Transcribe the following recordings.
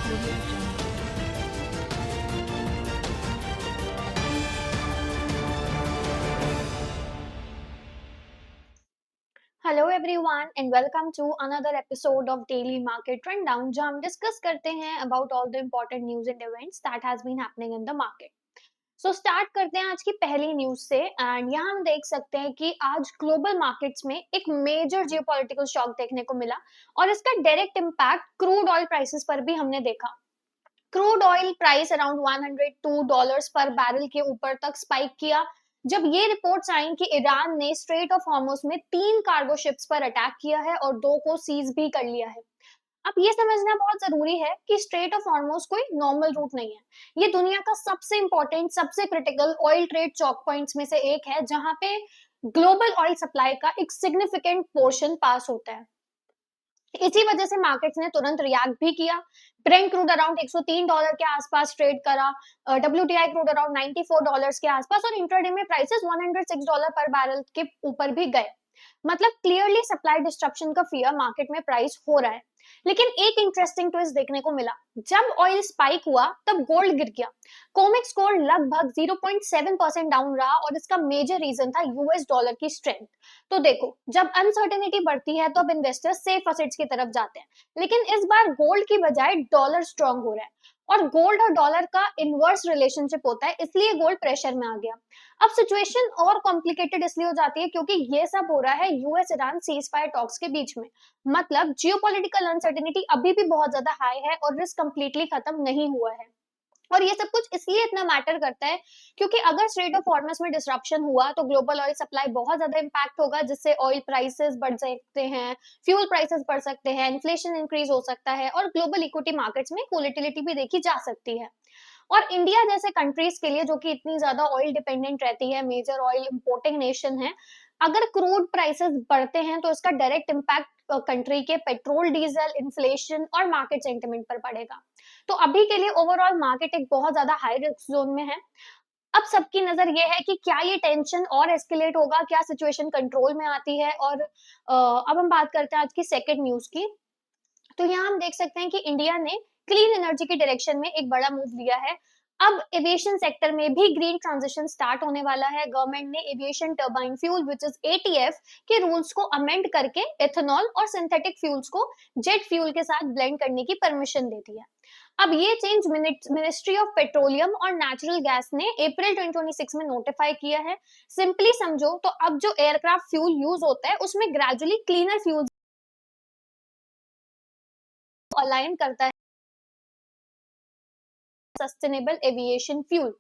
Audio Jungle. Hello everyone and welcome to another episode of daily market rundown जहां हम discuss करते हैं about all the important news and events that has been happening in the market. So start करते हैं आज की पहली news से एंड यहाँ हम देख सकते हैं कि आज ग्लोबल मार्केट्स में एक मेजर जियोपॉलिटिकल शॉक देखने को मिला और इसका direct impact crude oil prices पर भी हमने देखा। क्रूड ऑयल प्राइस अराउंड $102 पर बैरल के ऊपर तक स्पाइक किया जब ये रिपोर्ट्स आई कि ईरान ने स्ट्रेट ऑफ हॉर्मुज में 3 कार्गो शिप्स पर अटैक किया है और 2 को सीज भी कर लिया है। अब ये समझना बहुत जरूरी है कि स्ट्रेट ऑफ हॉर्मुज कोई नॉर्मल रूट नहीं है। ये दुनिया का सबसे इंपॉर्टेंट सबसे क्रिटिकल ऑयल ट्रेड चौक पॉइंट्स में से एक है जहां पे ग्लोबल ऑयल सप्लाई का एक सिग्निफिकेंट पोर्शन पास होता है। इसी वजह से मार्केट्स ने तुरंत रिएक्ट भी किया। ब्रेंट क्रूड अराउंड $103 के आसपास ट्रेड करा, WTI क्रूड अराउंड $94 के आसपास और इंट्राडे में प्राइसेस $106 पर बैरल के ऊपर भी गए। मतलब क्लियरली सप्लाई डिस्ट्रप्शन का फियर मार्केट में प्राइस हो रहा है। लेकिन एक इंटरेस्टिंग ट्विस्ट देखने को मिला। जब ऑयल स्पाइक हुआ तब गोल्ड गिर गया। कोमेक्स गोल्ड लगभग 0.7% डाउन रहा और इसका मेजर रीजन था यूएस डॉलर की स्ट्रेंथ। तो देखो, जब अनसर्टेनिटी बढ़ती है तो अब इन्वेस्टर्स सेफ असेट्स की तरफ जाते हैं, लेकिन इस बार गोल्ड की बजाय डॉलर स्ट्रांग हो रहा है और गोल्ड और डॉलर का इनवर्स रिलेशनशिप होता है, इसलिए गोल्ड प्रेशर में आ गया। अब सिचुएशन और कॉम्प्लिकेटेड इसलिए हो जाती है क्योंकि ये सब हो रहा है US Iran cease fire talks के बीच में। मतलब जियोपॉलिटिकल अनसर्टेनिटी अभी भी बहुत ज्यादा हाई है और रिस्क कंप्लीटली खत्म नहीं हुआ है। और ये सब कुछ इसलिए इतना मैटर करता है क्योंकि अगर स्ट्रेट ऑफ हॉर्मस में डिसरप्शन हुआ तो ग्लोबल ऑयल सप्लाई बहुत ज्यादा इंपैक्ट होगा, जिससे ऑयल प्राइसेस बढ़ सकते हैं, फ्यूल प्राइसेस बढ़ सकते हैं, इन्फ्लेशन इंक्रीज हो सकता है और ग्लोबल इक्विटी मार्केट्स में वोलेटिलिटी भी देखी जा सकती है। और इंडिया जैसे कंट्रीज के लिए जो कि इतनी ज्यादा ऑयल डिपेंडेंट रहती है, मेजर ऑयल इंपोर्टिंग नेशन है, अगर क्रूड प्राइसेस बढ़ते हैं तो इसका डायरेक्ट इम्पैक्ट कंट्री के पेट्रोल डीजल इन्फ्लेशन और मार्केट सेंटिमेंट पर पड़ेगा। तो अभी के लिए ओवरऑल मार्केट एक बहुत ज्यादा हाई रिस्क जोन में है। अब सबकी नजर ये है कि क्या ये टेंशन और एस्केलेट होगा, क्या सिचुएशन कंट्रोल में आती है। और अब हम बात करते हैं आज की सेकंड न्यूज की। तो यहाँ हम देख सकते हैं कि इंडिया ने क्लीन एनर्जी की डायरेक्शन में एक बड़ा मूव लिया है। अब एविएशन सेक्टर में भी ग्रीन ट्रांजिशन स्टार्ट होने वाला है। गवर्नमेंट ने aviation turbine fuel which is ETF के रूल्स को अमेंड करके एथेनॉल और सिंथेटिक फ्यूल्स को जेट फ्यूल के साथ ब्लेंड करने की परमिशन दे दी है। अब ये चेंज मिनिस्ट्री ऑफ पेट्रोलियम और नेचुरल गैस ने अप्रैल 2026 में नोटिफाई किया है। सिंपली समझो तो अब जो एयरक्राफ्ट फ्यूल यूज होता है उसमें ग्रेजुअली क्लीनर फ्यूल अलाइन करता है सस्टेनेबल एविएशन फ्यूल।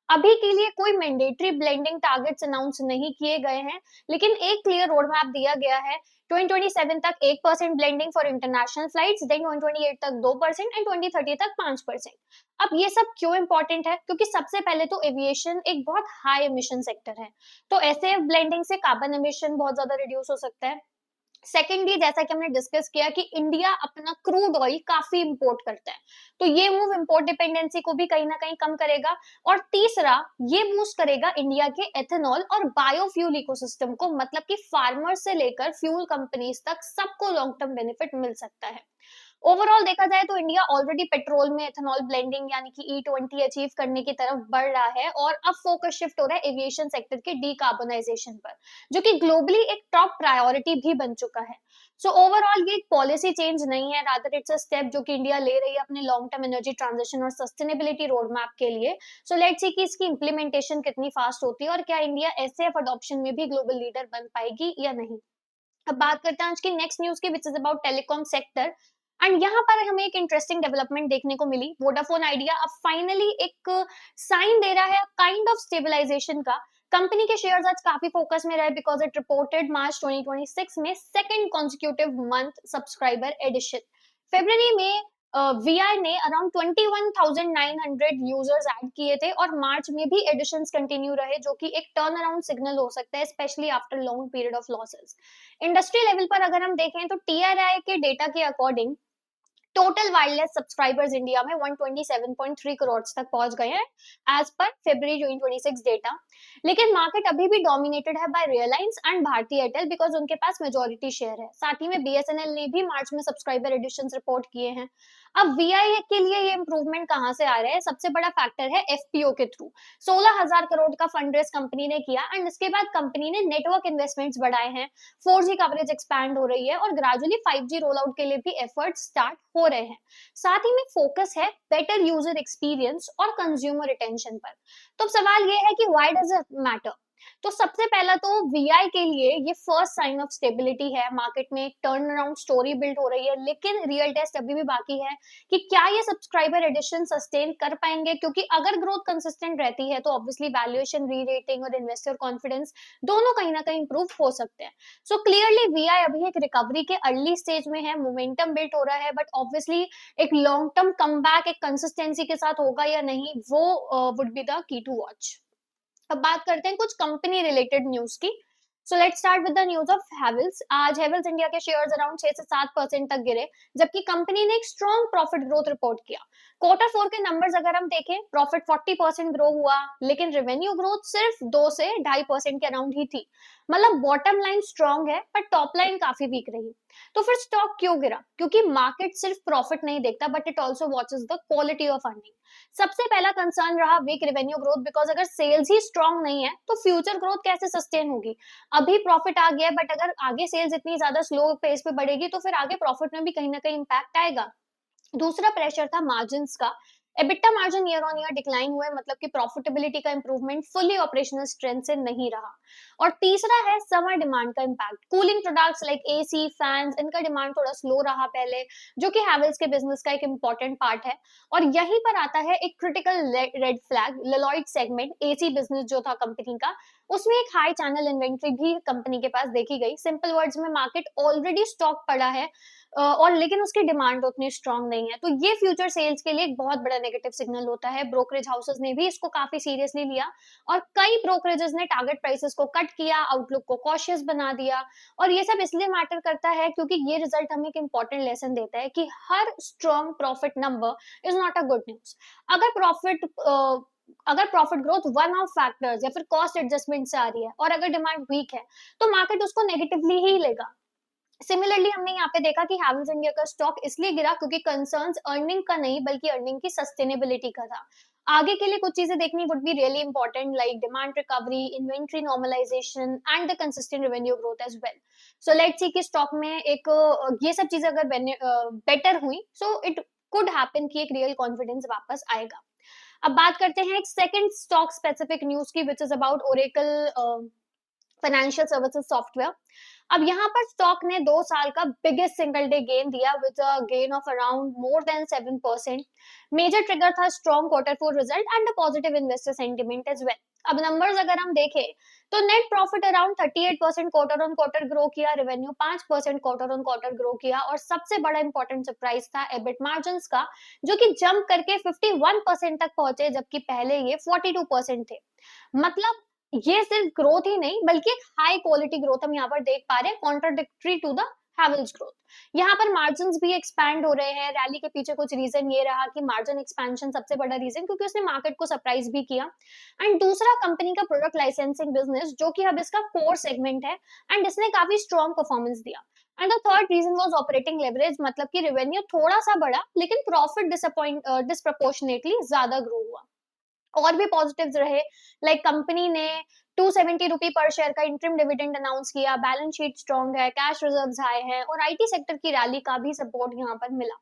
अभी के लिए कोई मैंडेटरी ब्लेंडिंग टारगेट्स अनाउंस नहीं किए गए हैं, लेकिन एक क्लियर रोड मैप दिया गया है। 2027 तक 1% blending for international flights, then 2028 तक 2% एंड 2030 तक 5%। अब ये सब क्यों इंपॉर्टेंट है? क्योंकि सबसे पहले तो एविएशन एक बहुत हाई एमिशन सेक्टर है, तो ऐसे ब्लेंडिंग से कार्बन एमिशन बहुत ज्यादा रिड्यूस हो सकता है। सेकेंडली, जैसा कि हमने डिस्कस किया कि इंडिया अपना क्रूड ऑयल काफी इंपोर्ट करता है, तो ये मूव इंपोर्ट डिपेंडेंसी को भी कहीं ना कहीं कम करेगा। और तीसरा, ये बूस्ट करेगा इंडिया के एथेनॉल और बायोफ्यूल इकोसिस्टम को, मतलब कि फार्मर से लेकर फ्यूल कंपनीज तक सबको लॉन्ग टर्म बेनिफिट मिल सकता है। ओवरऑल देखा जाए तो इंडिया ऑलरेडी पेट्रोल में एथेनॉल ब्लेंडिंग यानी कि E20 अचीव करने की तरफ बढ़ रहा है और अब फोकस शिफ्ट हो रहा है एविएशन सेक्टर के डीकार्बोनाइजेशन पर, जो कि ग्लोबली एक टॉप प्रायोरिटी भी बन चुका है। सो ओवरऑल ये एक पॉलिसी चेंज नहीं है, रादर इट्स अ स्टेप जो कि इंडिया ले रही है अपने लॉन्ग टर्म एनर्जी ट्रांजिशन और सस्टेनेबिलिटी रोड मैप के लिए। सो लेट्स सी कि इसकी इंप्लीमेंटेशन कितनी फास्ट होती है और क्या इंडिया एसएफ अडॉप्शन में भी ग्लोबल लीडर बन पाएगी या नहीं। अब बात करते हैं आज की नेक्स्ट न्यूज की which is about telecom sector. And यहाँ पर हमें एक इंटरेस्टिंग डेवलपमेंट देखने को मिली। वोडाफोन आइडिया अब फाइनली एक साइन दे रहा है काइंड ऑफ स्टेबलाइजेशन का। कंपनी के शेयर्स आज काफी फोकस में रहे बिकॉज इट रिपोर्टेड मार्च 2026 में second consecutive month subscriber addition. फरवरी में वीआई ने अराउंड 21,900 यूजर्स ऐड किए थे और मार्च में भी एडिशंस कंटिन्यू रहे, जो कि एक टर्न अराउंड सिग्नल हो सकता है, specially after long period of losses. Industry level पर अगर हम देखें तो टीआरआई के डेटा के according total wireless subscribers India में 127.3 करोड़ तक पहुंच गए हैं एज पर February 2026 डेटा। लेकिन मार्केट अभी भी डोमिनेटेड है by Reliance and Bharti Airtel because उनके पास मेजोरिटी शेयर है। साथ ही में BSNL ने भी मार्च में सब्सक्राइबर एडिशन रिपोर्ट किए हैं। अब VI के लिए ये इंप्रूवमेंट कहां से आ रहा है? सबसे बड़ा फैक्टर है FPO के थ्रू 16,000 करोड़ का फंड रेज कंपनी ने किया एंड इसके बाद कंपनी ने नेटवर्क इन्वेस्टमेंट्स बढ़ाए हैं, 4G कवरेज एक्सपैंड हो रही है और ग्रेजुअली 5G रोल आउट के लिए भी एफर्ट्स स्टार्ट हो रहे हैं। साथ ही में फोकस है बेटर यूजर एक्सपीरियंस और कंज्यूमर रिटेंशन पर। तो अब सवाल ये है कि व्हाई डज इट मैटर? तो सबसे पहला तो VI के लिए ये फर्स्ट साइन ऑफ स्टेबिलिटी है। मार्केट में एक टर्न अराउंड स्टोरी बिल्ड हो रही है, लेकिन रियल टेस्ट अभी भी बाकी है कि क्या ये सब्सक्राइबर एडिशन सस्टेन कर पाएंगे, क्योंकि अगर ग्रोथ कंसिस्टेंट रहती है तो ऑब्वियसली वैल्यूएशन, री रेटिंग और इन्वेस्टर कॉन्फिडेंस दोनों कहीं ना कहीं इंप्रूव हो सकते हैं। सो क्लियरली VI अभी एक रिकवरी के अर्ली स्टेज में है, मोमेंटम बिल्ड हो रहा है, बट ऑब्वियसली एक लॉन्ग टर्म कमबैक एक कंसिस्टेंसी के साथ होगा या नहीं, वो would be the key to watch. अब बात करते हैं कुछ कंपनी रिलेटेड न्यूज की। So let's start with the news of Havells. आज हैवेल्स इंडिया के शेयर्स अराउंड 6 से 7% तक गिरे, जबकि कंपनी ने एक स्ट्रॉन्ग प्रॉफिट ग्रोथ रिपोर्ट किया। क्वार्टर 4 के नंबर्स अगर हम देखें, प्रॉफिट 40% ग्रो हुआ, लेकिन रेवेन्यू ग्रोथ सिर्फ 2 से 2.5% के अराउंड ही थी। मतलब बॉटम लाइन स्ट्रॉन्ग है पर टॉप लाइन काफी वीक रही। तो फिर स्टॉक क्यों गिरा? क्योंकि मार्केट सिर्फ प्रॉफिट नहीं देखता but it also watches the quality of earning. सबसे पहला कंसर्न रहा वीक रेवेन्यू ग्रोथ, बिकॉज अगर सेल्स ही स्ट्रॉन्ग नहीं है तो फ्यूचर ग्रोथ कैसे सस्टेन होगी? अभी प्रॉफिट आ गया बट अगर आगे सेल्स इतनी ज्यादा स्लो पेस पे बढ़ेगी तो फिर आगे प्रॉफिट में भी कहीं ना कहीं इंपैक्ट आएगा। दूसरा प्रेशर था मार्जिन्स का। EBITDA margin year on year decline हुए, मतलब कि प्रॉफिटेबिलिटी का इंप्रूवमेंट फुल्ली ऑपरेशनल स्ट्रेंथ से नहीं रहा। और तीसरा है समर डिमांड का impact. Cooling products like AC, fans, इनका डिमांड थोड़ा स्लो रहा पहले, जो कि हैवेल्स के बिजनेस का एक इंपॉर्टेंट पार्ट है। और यहीं पर आता है एक critical red flag, Lloyd segment AC business जो था कंपनी का, उसमें एक हाई चैनल इन्वेंट्री भी कंपनी के पास देखी गई। सिंपल वर्ड्स में मार्केट ऑलरेडी स्टॉक पड़ा है और लेकिन उसकी डिमांड उतनी स्ट्रांग नहीं है, तो ये फ्यूचर सेल्स के लिए एक बहुत बड़ा नेगेटिव सिग्नल होता है। ब्रोकरेज हाउसेस ने भी इसको काफी सीरियसली लिया और कई ब्रोकरेजेस ने टारगेट प्राइसेस को कट किया, आउटलुक को कॉशियस बना दिया। और ये सब इसलिए मैटर करता है क्योंकि ये रिजल्ट हमें एक इंपॉर्टेंट लेसन देता है कि हर strong profit number is not a good news. अगर प्रॉफिट अगर profit growth one off factors या फिर कॉस्ट एडजस्टमेंट से आ रही है और अगर डिमांड वीक है तो मार्केट उसको नेगेटिवली ही लेगा। सिमिलरली हमने यहाँ पे देखा कि हैवेल्स इंडिया का स्टॉक इसलिए गिरा क्योंकि कंसर्न्स अर्निंग का नहीं बल्कि अर्निंग की सस्टेनेबिलिटी का था। आगे के लिए कुछ चीजें देखनी would be really important, like demand recovery, inventory normalisation and the consistent revenue growth as well. So let's see कि स्टॉक में एक ये सब चीजें अगर बेटर हुई सो इट कुड हैपन कि एक रियल कॉन्फिडेंस वापस आएगा। अब बात करते हैं एक सेकंड स्टॉक स्पेसिफिक न्यूज की, which is about Oracle financial services software. अब यहाँ पर स्टॉक ने 2 साल का बिगेस्ट सिंगल डे गेन दिया with a gain of around more than 7%। Major trigger था strong quarter 4 result and positive investor sentiment as well. अब नंबर्स अगर हम देखें तो net profit around 38% quarter on quarter grow किया, revenue 5% quarter on quarter grow किया और सबसे बड़ा इंपॉर्टेंट सरप्राइज था एबिट मार्जिन का, जो कि जंप करके 51% तक पहुंचे, जबकि पहले ये 42% थे। मतलब ये सिर्फ ग्रोथ ही नहीं बल्कि एक हाई क्वालिटी ग्रोथ हम यहाँ पर देख पा रहे हैं, contradictory to the Havells growth. यहाँ पर मार्जिन भी एक्सपैंड हो रहे हैं। रैली के पीछे कुछ रीजन ये रहा कि मार्जिन एक्सपेंशन सबसे बड़ा रीजन, क्योंकि उसने मार्केट को सरप्राइज भी किया। एंड दूसरा कंपनी का प्रोडक्ट लाइसेंसिंग बिजनेस, जो कि अब इसका कोर सेगमेंट है एंड इसने काफी स्ट्रॉन्ग परफॉर्मेंस दिया। And the third reason was operating leverage, मतलब कि रेवेन्यू थोड़ा सा बढ़ा लेकिन प्रॉफिट डिसप्रपोर्शनेटली ज्यादा ग्रो हुआ। और भी पॉजिटिव्स रहे, लाइक कंपनी ने 270 रुपी पर शेयर का इंटरिम डिविडेंड अनाउंस किया, बैलेंस शीट स्ट्रॉन्ग है, कैश रिजर्व्स हाई है और IT सेक्टर की रैली का भी सपोर्ट यहाँ पर मिला।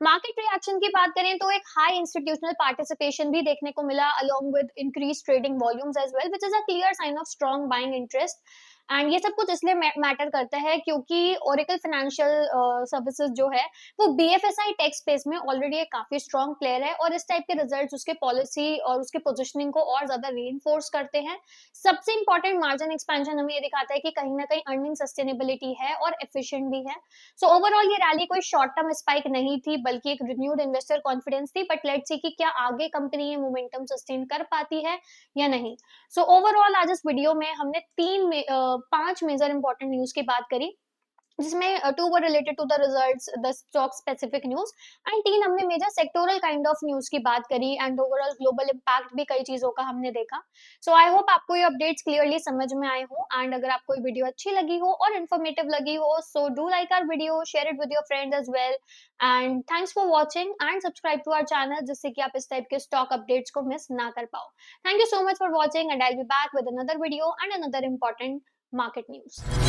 मार्केट रिएक्शन की बात करें तो एक हाई इंस्टीट्यूशनल पार्टिसिपेशन भी देखने को मिला along with increase trading volumes as well, which is a clear sign of strong buying interest. And ये सब कुछ इसलिए मैटर करता है क्योंकि ओरेकल फाइनेंशियल सर्विसेज जो है वो BFSI टेक स्पेस में ऑलरेडी एक काफी स्ट्रॉन्ग प्लेयर है और इस टाइप के रिजल्ट्स उसके पॉलिसी और उसके पोजिशनिंग को और ज्यादा रीइंफोर्स करते हैं। सबसे इंपॉर्टेंट मार्जिन एक्सपेंशन हमें ये दिखाता है कि कहीं ना कहीं अर्निंग सस्टेनेबिलिटी है और एफिशिएंट भी है। सो ओवरऑल ये रैली कोई शॉर्ट टर्म स्पाइक नहीं थी बल्कि एक रिन्यूड इन्वेस्टर कॉन्फिडेंस थी, बट लेट्स सी कि क्या आगे कंपनी ये मोमेंटम सस्टेन कर पाती है या नहीं। सो ओवरऑल आज इस वीडियो में हमने 5 मेजर इंपॉर्टेंट न्यूज की बात करी। जिसमें 2 were related to the results, the stock specific news and 3 हमने major sectoral kind of news की बात करी एंड ओवरऑल ग्लोबल इम्पैक्ट भी कई चीज़ों का हमने देखा। सो आई होप आपको ये अपडेट्स क्लियरली समझ में आए हों एंड अगर आपको ये वीडियो अच्छी लगी हो और इन्फॉर्मेटिव लगी हो, so do like our video, share it with your friends as well and thanks for watching and subscribe to our channel जिससे कि आप इस टाइप के स्टॉक अपडेट्स को मिस ना कर पाओ। Thank you so much for watching and I will be back with another video and another important market news.